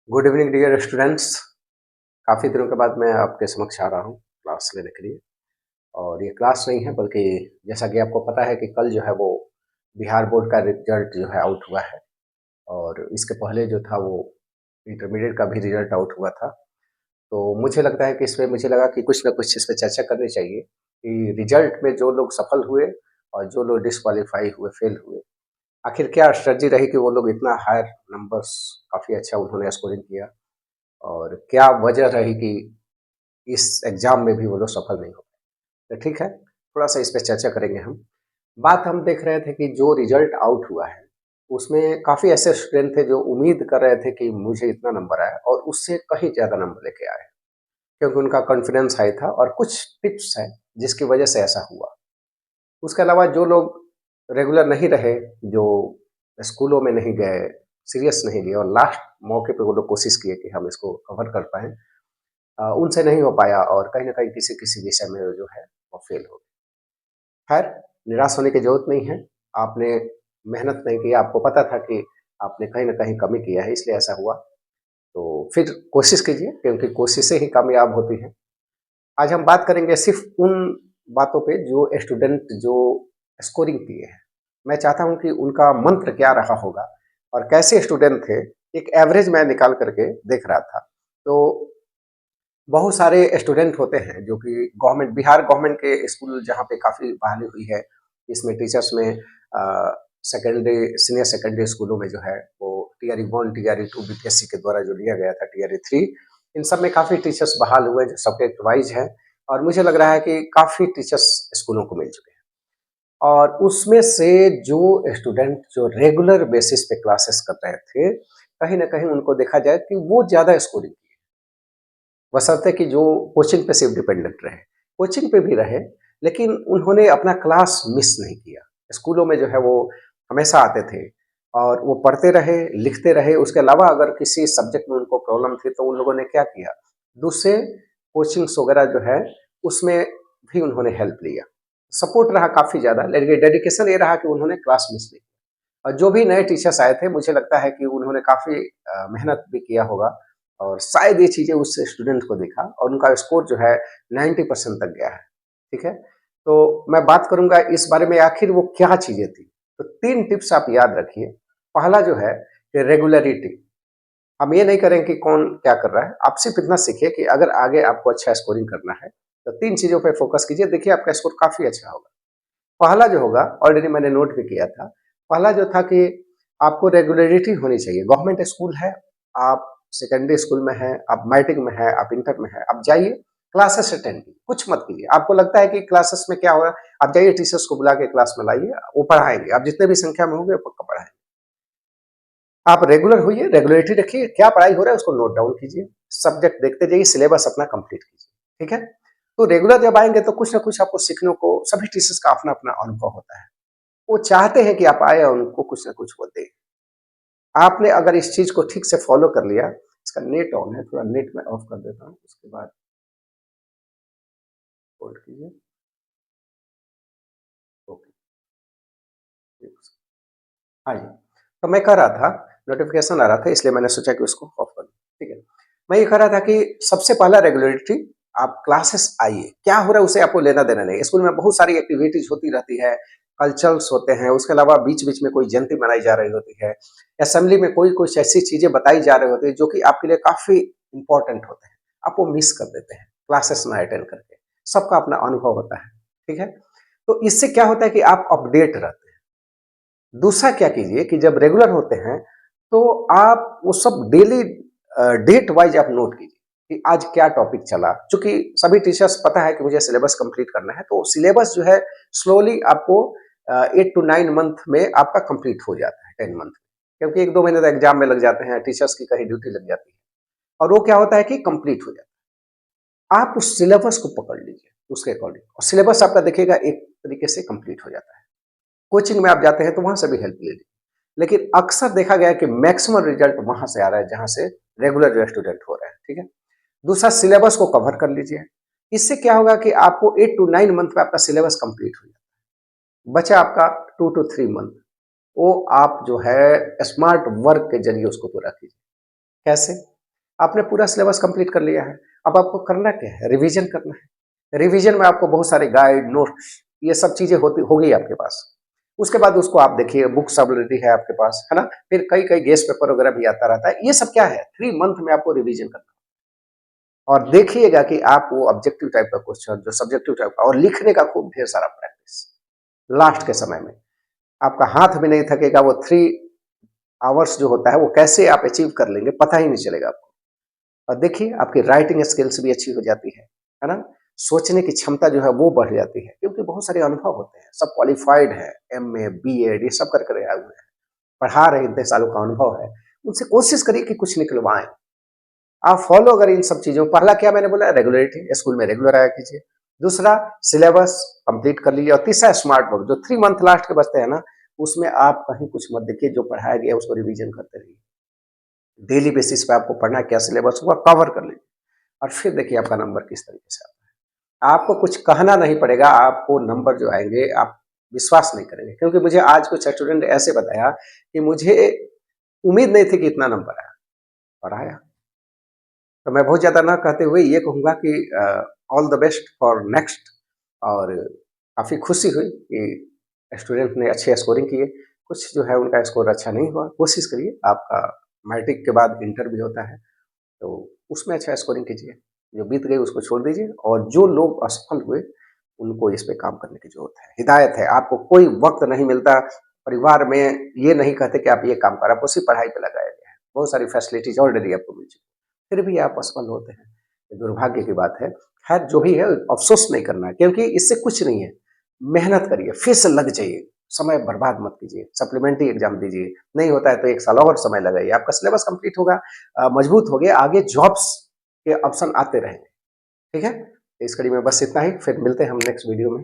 Good evening dear students. काफ़ी दिनों के बाद मैं आपके समक्ष आ रहा हूँ क्लास लेने के लिए। और ये क्लास नहीं है बल्कि जैसा कि आपको पता है कि कल जो है वो बिहार बोर्ड का रिजल्ट जो है आउट हुआ है। और इसके पहले जो था वो इंटरमीडिएट का भी रिजल्ट आउट हुआ था। तो मुझे लगता है कि इसमें मुझे लगा कि कुछ ना कुछ इस पे चर्चा करनी चाहिए कि रिजल्ट में जो लोग सफल हुए और जो लोग डिस्क्वालीफाई हुए, फेल हुए, आखिर क्या स्ट्रेटजी रही कि वो लोग इतना हायर नंबर्स, काफ़ी अच्छा उन्होंने स्कोरिंग किया, और क्या वजह रही कि इस एग्ज़ाम में भी वो लोग सफल नहीं हो पाए। तो ठीक है, थोड़ा-सा इस पे चर्चा करेंगे हम। बात हम देख रहे थे कि जो रिज़ल्ट आउट हुआ है, उसमें काफ़ी ऐसे स्टूडेंट थे जो उम्मीद कर रहे थे कि मुझे इतना नंबर आए और उससे कहीं ज़्यादा नंबर लेके आए, क्योंकि उनका कॉन्फिडेंस हाई था और कुछ टिप्स हैं जिसकी वजह से ऐसा हुआ। उसके अलावा जो लोग रेगुलर नहीं रहे, जो स्कूलों में नहीं गए, सीरियस नहीं लिए और लास्ट मौके पे वो लोग कोशिश किए कि हम इसको कवर कर पाएँ, उनसे नहीं हो पाया और कहीं न कहीं किसी-किसी विषय में जो है वो फेल हो गए। खैर, निराश होने की ज़रूरत नहीं है। आपने मेहनत नहीं की, आपको पता था कि आपने कहीं न कहीं कमी किया है, इसलिए ऐसा हुआ। तो फिर कोशिश कीजिए, क्योंकि कोशिशें ही कामयाब होती हैं। आज हम बात करेंगे सिर्फ़ उन बातों पे जो स्टूडेंट जो स्कोरिंग किए हैं। मैं चाहता हूँ कि उनका मंत्र क्या रहा होगा और कैसे स्टूडेंट थे, एक एवरेज मैं निकाल कर के देख रहा था। तो बहुत सारे स्टूडेंट होते हैं जो कि गवर्नमेंट, बिहार गवर्नमेंट के स्कूल जहाँ पे काफ़ी बहाली हुई है, इसमें टीचर्स में सेकेंडरी, सीनियर सेकेंडरी स्कूलों में जो है वो टीआरई 1, टीआरई 2 बीपीएससी के द्वारा जो लिया गया था, टीआरई 3, इन सब में काफ़ी टीचर्स बहाल हुए जो सब्जेक्ट वाइज हैं। और मुझे लग रहा है कि काफ़ी टीचर्स स्कूलों को मिल चुके हैं। और उसमें से जो स्टूडेंट जो रेगुलर बेसिस पे क्लासेस कर रहे थे, कहीं न कहीं उनको देखा जाए कि वो ज़्यादा स्कोरिंग, बशर्ते कि जो कोचिंग पे सिर्फ डिपेंडेंट रहे। कोचिंग पे भी रहे, लेकिन उन्होंने अपना क्लास मिस नहीं किया। स्कूलों में जो है वो हमेशा आते थे और वो पढ़ते रहे, लिखते रहे। उसके अलावा अगर किसी सब्जेक्ट में उनको प्रॉब्लम थी तो उन लोगों ने क्या किया, दूसरे कोचिंग्स वगैरह जो है उसमें भी उन्होंने हेल्प लिया। सपोर्ट रहा काफ़ी ज़्यादा, लेकिन डेडिकेशन ये रहा कि उन्होंने क्लास मिस नहीं किया। और जो भी नए टीचर्स आए थे, मुझे लगता है कि उन्होंने काफ़ी मेहनत भी किया होगा और शायद ये चीज़ें उस स्टूडेंट को दिखा और उनका स्कोर जो है 90% तक गया है। ठीक है? तो मैं बात करूँगा इस बारे में आखिर वो क्या चीज़ें थी। तो 3 टिप्स आप याद रखिए। पहला जो है कि रेगुलरिटी। हम ये नहीं करें कि कौन क्या कर रहा है, आप सिर्फ़ इतना सीखिए कि अगर आगे आपको अच्छा स्कोरिंग करना है, तो 3 चीज़ों पे फ़ोकस कीजिए, देखिए आपका स्कोर काफ़ी अच्छा होगा। पहला जो होगा, ऑलरेडी मैंने नोट भी किया था, पहला जो था कि आपको रेगुलरिटी होनी चाहिए। गवर्नमेंट स्कूल है, आप सेकेंडरी स्कूल में हैं, आप मैट्रिक में हैं, आप इंटर में हैं, आप जाइए, क्लासेस अटेंड कीजिए, कुछ मत कीजिए। आपको लगता है कि क्लासेस में क्या होगा, आप जाइए टीचर्स को बुला के क्लास में लाइए, वो पढ़ाएँगे, आप जितने भी संख्या में होंगे वो पक्का पढ़ाएँगे। आप रेगुलर होइए, रेगुलरिटी रखिए, क्या पढ़ाई हो रहा है उसको नोट डाउन कीजिए, सब्जेक्ट देखते जाइए, सिलेबस अपना कंप्लीट कीजिए, ठीक है? तो रेगुलर जब आएँगे तो कुछ ना कुछ आपको सीखने को, सभी टीचर्स का अपना-अपना अनुभव होता है। वो चाहते हैं कि आप आए और उनको कुछ ना कुछ वो दें। आपने अगर इस चीज़ को ठीक से फ़ॉलो कर लिया, इसका नेट ऑन है, थोड़ा नेट मैं ऑफ कर देता हूँ, उसके बाद होल्ड कीजिए। ओके, हाँ जी। तो मैं कह रहा था, नोटिफ़िकेशन आ रहा था इसलिए मैंने सोचा कि उसको ऑफ कर दूँ, ठीक है। मैं ये कह रहा था कि सबसे पहला रेगुलरिटी, आप क्लासेस आइए, क्या हो रहा है उसे आपको लेना-देना नहीं है। स्कूल में बहुत सारी एक्टिविटीज़ होती रहती है, कल्चरल्स होते हैं, उसके अलावा बीच-बीच में कोई जयंती मनाई जा रही होती है, असेंबली में कोई कुछ ऐसी चीज़ें बताई जा रही होती है जो कि आपके लिए काफ़ी इम्पोर्टेंट होते हैं, आप वो मिस कर देते हैं, क्लासेस ना अटेंड करके। सबका अपना अनुभव होता है, ठीक है? तो इससे क्या होता है कि आप अपडेट रहते हैं। दूसरा क्या कीजिए कि जब रेगुलर होते हैं, तो आप वो सब डेली डेट वाइज़ आप नोट कीजिए कि आज क्या टॉपिक चला। चूँकि सभी टीचर्स पता है कि मुझे सिलेबस कंप्लीट करना है, तो सिलेबस जो है स्लोली आपको 8 टू 9 मंथ में आपका कंप्लीट हो जाता है, 10 मंथ। क्योंकि 1-2 महीने तो एग्ज़ाम में लग जाते हैं, टीचर्स की कहीं ड्यूटी लग जाती है और वो क्या होता है कि कंप्लीट हो जाता है। आप उस सिलेबस को पकड़ लीजिए, उसके अकॉर्डिंग, और सिलेबस आपका देखिएगा एक तरीके से कंप्लीट हो जाता है। कोचिंग में आप जाते हैं तो वहाँ से भी हेल्प ले लीजिए। लेकिन अक्सर देखा गया है कि मैक्सिमम रिजल्ट वहाँ से आ रहा है जहाँ से रेगुलर जो स्टूडेंट हो रहे हैं, ठीक है? दूसरा, सिलेबस को कवर कर लीजिए। इससे क्या होगा कि आपको 8 टू 9 मंथ में आपका सिलेबस कंप्लीट हो जाएगा। बचा आपका 2 टू 3 मंथ, वो आप जो है स्मार्ट वर्क के ज़रिए उसको पूरा कीजिए। कैसे? आपने पूरा सिलेबस कंप्लीट कर लिया है। अब आपको करना क्या है? रिवीजन करना है। रिवीजन में आपको बहुत सारे गाइड, नोट, ये सब चीज़ें होगी आपके पास। उसके बाद उसको आप देखिए, बुक्स ऑलरेडी है आपके पास, है ना? फिर कई-कई गेस्ट पेपर वगैरह भी आता रहता है। ये सब क्या है? 3 मंथ में आपको रिवीजन करना है। और देखिएगा कि आप वो ऑब्जेक्टिव टाइप का क्वेश्चन, जो सब्जेक्टिव टाइप का, और लिखने का खूब ढेर सारा प्रैक्टिस। लास्ट के समय में आपका हाथ भी नहीं थकेगा, वो 3 आवर्स जो होता है वो कैसे आप अचीव कर लेंगे पता ही नहीं चलेगा आपको। और देखिए आपकी राइटिंग स्किल्स भी अच्छी हो जाती है ना? सोचने की क्षमता जो है वो बढ़ जाती है, क्योंकि बहुत सारे अनुभव होते हैं, सब क्वालिफाइड है, एमए, बीएड ये सब कर कर आए हुए हैं, पढ़ा रहे, इतने सालों का अनुभव है। उनसे कोशिश करिए कि कुछ निकलवाएं। आप फॉलो अगर इन सब चीज़ों, पहला क्या मैंने बोला, रेगुलरिटी, स्कूल में रेगुलर आया कीजिए। दूसरा, सिलेबस कंप्लीट कर लीजिए। और तीसरा, स्मार्ट वर्क, जो 3 मंथ लास्ट के बचते हैं ना, उसमें आप कहीं कुछ मत देखिए, जो पढ़ाया गया है उसको रिवीजन करते रहिए। डेली बेसिस पे आपको पढ़ना है, क्या सिलेबस हुआ कवर कर लीजिए, और फिर देखिए आपका नंबर किस तरीके से आता है। आपको कुछ कहना नहीं पड़ेगा, आपको नंबर जो आएँगे आप विश्वास नहीं करेंगे, क्योंकि मुझे आज कुछ स्टूडेंट ने ऐसे बताया कि मुझे उम्मीद नहीं थी कि इतना नंबर आया, और आया। तो मैं बहुत ज़्यादा ना कहते हुए ये कहूँगा कि all the best for next. और काफ़ी खुशी हुई कि स्टूडेंट ने अच्छे स्कोरिंग किए। कुछ जो है उनका स्कोर अच्छा नहीं हुआ। कोशिश करिए, आपका मैट्रिक के बाद इंटर भी होता है, तो उसमें अच्छा स्कोरिंग कीजिए। जो बीत गई उसको छोड़ दीजिए, और जो लोग असफल हुए उनको इस पे काम करने की ज़रूरत है। हिदायत है, आपको कोई वक़्त नहीं मिलता, परिवार में ये नहीं कहते कि आप ये काम करें, आपको सिर्फ़ पढ़ाई पे लगाया गया है। बहुत सारी फैसिलिटीज़ ऑलरेडी आपको मिल चुकी है, फिर भी आप असफल होते हैं। ये दुर्भाग्य की बात है। खैर जो भी है, अफ़सोस नहीं करना है, क्योंकि इससे कुछ नहीं है। मेहनत करिए, फिर से लग जाइए, समय बर्बाद मत कीजिए, सप्लीमेंट्री एग्ज़ाम दीजिए, नहीं होता है तो 1 साल और समय लगाइए, आपका सिलेबस कंप्लीट होगा, मजबूत हो गया, आगे जॉब्स के ऑप्शन आते रहेंगे, ठीक है? इस कड़ी में बस इतना ही, फिर मिलते हैं हम नेक्स्ट वीडियो में।